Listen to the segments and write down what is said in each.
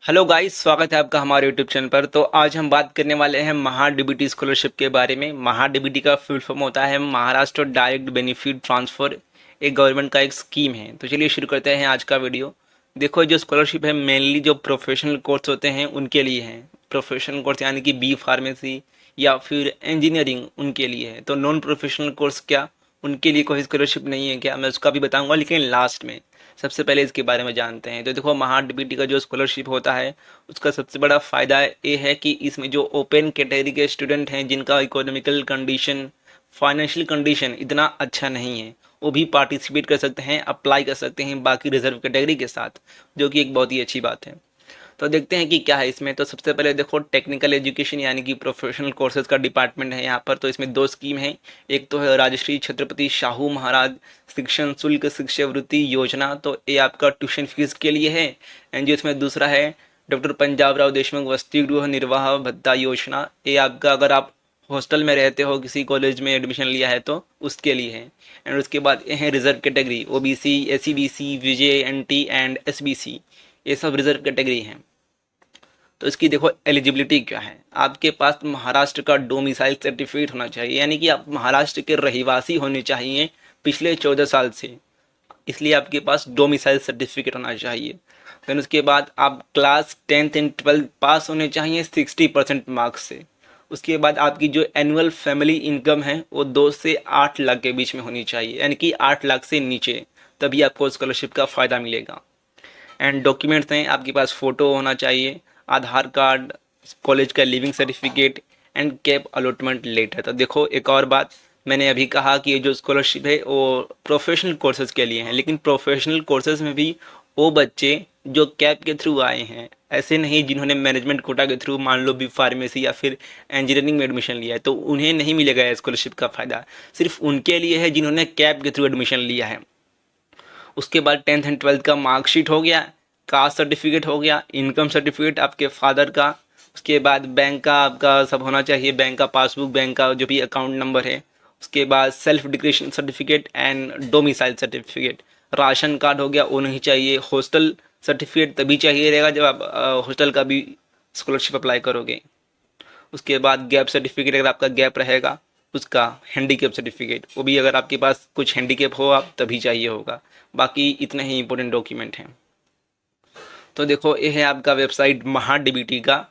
Hello guys, स्वागत है आपका हमारे यूट्यूब चैनल पर। तो आज हम बात करने वाले हैं महा-डीबीटी स्कॉलरशिप के बारे में। महा-डीबीटी का फुल फॉर्म होता है महाराष्ट्र डायरेक्ट बेनिफिट ट्रांसफ़र। एक गवर्नमेंट का एक स्कीम है। तो चलिए शुरू करते हैं आज का वीडियो। देखो, जो स्कॉलरशिप है मेनली जो प्रोफेशनल कोर्स होते हैं उनके लिए हैं। प्रोफेशनल कोर्स यानी कि बी फार्मेसी या फिर इंजीनियरिंग उनके लिए है। तो नॉन प्रोफेशनल कोर्स क्या, उनके लिए कोई स्कॉलरशिप नहीं है क्या, मैं उसका भी बताऊँगा लेकिन लास्ट में। सबसे पहले इसके बारे में जानते हैं। तो देखो, महा-डीबीटी का जो स्कॉलरशिप होता है उसका सबसे बड़ा फ़ायदा ये है कि इसमें जो ओपन कैटेगरी के स्टूडेंट हैं जिनका इकोनॉमिकल कंडीशन, फाइनेंशियल कंडीशन इतना अच्छा नहीं है, वो भी पार्टिसिपेट कर सकते हैं, अप्लाई कर सकते हैं बाकी रिजर्व कैटेगरी के साथ, जो कि एक बहुत ही अच्छी बात है। तो देखते हैं कि क्या है इसमें। तो सबसे पहले देखो, टेक्निकल एजुकेशन यानी कि प्रोफेशनल कोर्सेज का डिपार्टमेंट है यहाँ पर। तो इसमें दो स्कीम है। एक तो है राजश्री छत्रपति शाहू महाराज शिक्षण शुल्क शिष्यवृत्ति योजना, तो ये आपका ट्यूशन फीस के लिए है। एंड जो इसमें दूसरा है डॉक्टर पंजाब राव देशमुख वसति गृह निर्वाह भत्ता योजना, ये आपका अगर आप हॉस्टल में रहते हो, किसी कॉलेज में एडमिशन लिया है तो उसके लिए है। एंड उसके बाद ये है reserve category, OBC, SCBC, VJNT and SBC, ये सब रिजर्व कैटेगरी हैं। तो इसकी देखो एलिजिबिलिटी क्या है। आपके पास महाराष्ट्र का डोमिसाइल सर्टिफिकेट होना चाहिए, यानी कि आप महाराष्ट्र के रहिवासी होने चाहिए पिछले 14 साल से, इसलिए आपके पास डोमिसाइल सर्टिफिकेट होना चाहिए। फिर उसके बाद आप क्लास 10th एंड 12th पास होने चाहिए 60% मार्क्स से। उसके बाद आपकी जो एनुअल फैमिली इनकम है वो 2 से 8 लाख के बीच में होनी चाहिए, यानी कि 8 लाख से नीचे, तभी आपको स्कॉलरशिप का फ़ायदा मिलेगा। एंड डॉक्यूमेंट्स हैं, आपके पास फ़ोटो होना चाहिए, आधार कार्ड, कॉलेज का leaving certificate and CAP allotment letter. तो देखो, एक और बात, मैंने अभी कहा कि ये जो स्कॉलरशिप है वो प्रोफेशनल कोर्सेज के लिए हैं, लेकिन प्रोफेशनल कोर्सेज में भी वो बच्चे जो कैब के थ्रू आए हैं, ऐसे नहीं जिन्होंने मैनेजमेंट कोटा के थ्रू मान लो बी फार्मेसी या फिर इंजीनियरिंग में एडमिशन लिया है, तो उन्हें नहीं मिलेगा ये स्कॉलरशिप का फ़ायदा। सिर्फ उनके लिए है जिन्होंने कैब के थ्रू एडमिशन लिया है। उसके बाद 10th एंड 12th का मार्कशीट हो गया, कास्ट सर्टिफिकेट हो गया, इनकम सर्टिफिकेट आपके फादर का। उसके बाद बैंक का आपका सब होना चाहिए, बैंक का पासबुक, बैंक का जो भी अकाउंट नंबर है। उसके बाद self declaration certificate and domicile certificate. Ration card हो गया, वो नहीं चाहिए। हॉस्टल सर्टिफिकेट तभी चाहिए रहेगा जब आप हॉस्टल का भी स्कॉलरशिप अप्लाई करोगे। उसके बाद गैप सर्टिफिकेट, अगर आपका गैप रहेगा उसका। हैंडीकैप सर्टिफिकेट, वो भी अगर आपके पास कुछ हैंडीकैप हो आप तभी चाहिए होगा। बाकी इतने ही इंपॉर्टेंट डॉक्यूमेंट हैं। तो देखो, ये है आपका वेबसाइट महा-डीबीटी का,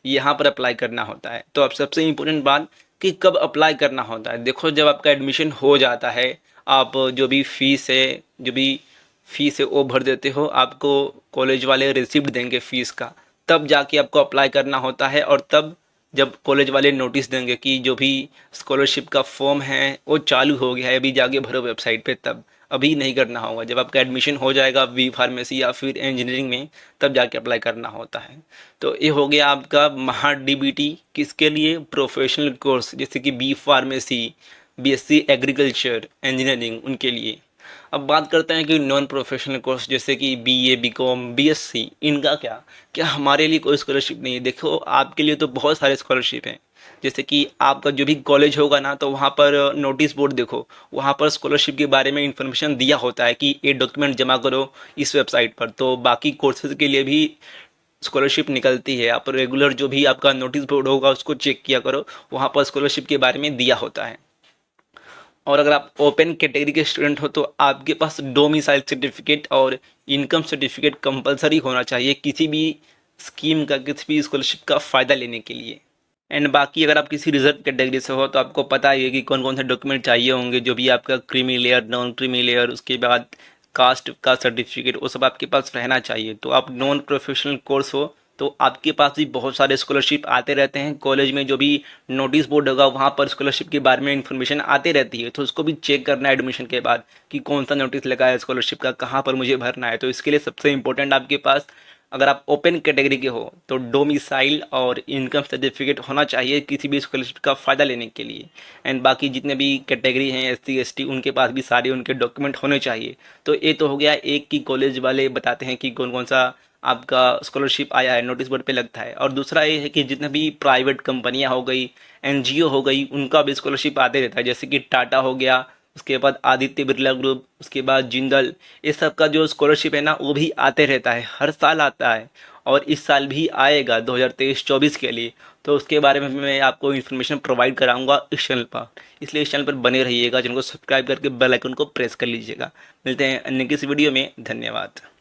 यहाँ पर अप्लाई करना होता है। तो अब सबसे इम्पोर्टेंट बात कि कब अप्लाई करना होता है। देखो, जब आपका एडमिशन हो जाता है, आप जो भी फीस है वो भर देते हो, आपको कॉलेज वाले रिसिप्ट देंगे फीस का, तब जाके आपको अप्लाई करना होता है। और तब जब कॉलेज वाले नोटिस देंगे कि जो भी स्कॉलरशिप का फॉर्म है वो चालू हो गया है, अभी जाके भरो वेबसाइट पे, तब। अभी नहीं करना होगा, जब आपका एडमिशन हो जाएगा बी फार्मेसी या फिर इंजीनियरिंग में, तब जाके अप्लाई करना होता है। तो ये हो गया आपका महा-डीबीटी, किसके लिए, प्रोफेशनल कोर्स जैसे कि B pharmacy, BSc agriculture, engineering, उनके लिए। अब बात करते हैं कि नॉन प्रोफेशनल कोर्स जैसे कि बीए, बीकॉम, बीएससी, इनका क्या हमारे लिए कोई स्कॉलरशिप नहीं है। देखो, आपके लिए तो बहुत सारे स्कॉलरशिप हैं। जैसे कि आपका जो भी कॉलेज होगा ना, तो वहाँ पर नोटिस बोर्ड देखो, वहाँ पर स्कॉलरशिप के बारे में इंफॉर्मेशन दिया होता है कि ये डॉक्यूमेंट जमा करो इस वेबसाइट पर। तो बाकी कोर्सेज के लिए भी स्कॉलरशिप निकलती है। आप रेगुलर जो भी आपका नोटिस बोर्ड होगा उसको चेक किया करो, वहाँ पर स्कॉलरशिप के बारे में दिया होता है। और अगर आप ओपन कैटेगरी के स्टूडेंट हो तो आपके पास डोमिसाइल सर्टिफिकेट और इनकम सर्टिफिकेट कंपलसरी होना चाहिए किसी भी स्कीम का, किसी भी स्कॉलरशिप का फ़ायदा लेने के लिए। एंड बाकी अगर आप किसी रिजर्व कैटेगरी से हो तो आपको पता ही है कि कौन कौन से डॉक्यूमेंट चाहिए होंगे, जो भी आपका creamy layer, non creamy layer, उसके बाद कास्ट का सर्टिफिकेट, वो सब आपके पास रहना चाहिए। तो आप नॉन प्रोफेशनल कोर्स हो तो आपके पास भी बहुत सारे स्कॉलरशिप आते रहते हैं। कॉलेज में जो भी नोटिस बोर्ड होगा वहाँ पर स्कॉलरशिप के बारे में इन्फॉर्मेशन आते रहती है, तो उसको भी चेक करना है एडमिशन के बाद कि कौन सा नोटिस लगा है स्कॉलरशिप का, कहाँ पर मुझे भरना है। तो इसके लिए सबसे इम्पोर्टेंट आपके पास, अगर आप ओपन कैटेगरी के हो तो डोमिसाइल और इनकम सर्टिफिकेट होना चाहिए किसी भी स्कॉलरशिप का फ़ायदा लेने के लिए। एंड बाकी जितने भी कैटेगरी हैं, एससी एसटी, उनके पास भी सारे उनके डॉक्यूमेंट होने चाहिए। तो ये तो हो गया एक की कॉलेज वाले बताते हैं कि कौन कौन सा आपका स्कॉलरशिप आया है, नोटिस बोर्ड पे लगता है। और दूसरा ये है कि जितने भी प्राइवेट कंपनियां हो गई, एनजीओ हो गई, उनका भी स्कॉलरशिप आते रहता है। जैसे कि टाटा हो गया, उसके बाद आदित्य बिरला ग्रुप, उसके बाद जिंदल, ये सब का जो स्कॉलरशिप है ना वो भी आते रहता है, हर साल आता है। और इस साल भी आएगा 2023-24 के लिए, तो उसके बारे में मैं आपको इन्फॉर्मेशन प्रोवाइड कराऊंगा इस चैनल पर। इसलिए इस चैनल पर बने रहिएगा, चैनल को सब्सक्राइब करके बेल आइकन को प्रेस कर लीजिएगा। मिलते हैं अन्य किसी वीडियो में। धन्यवाद।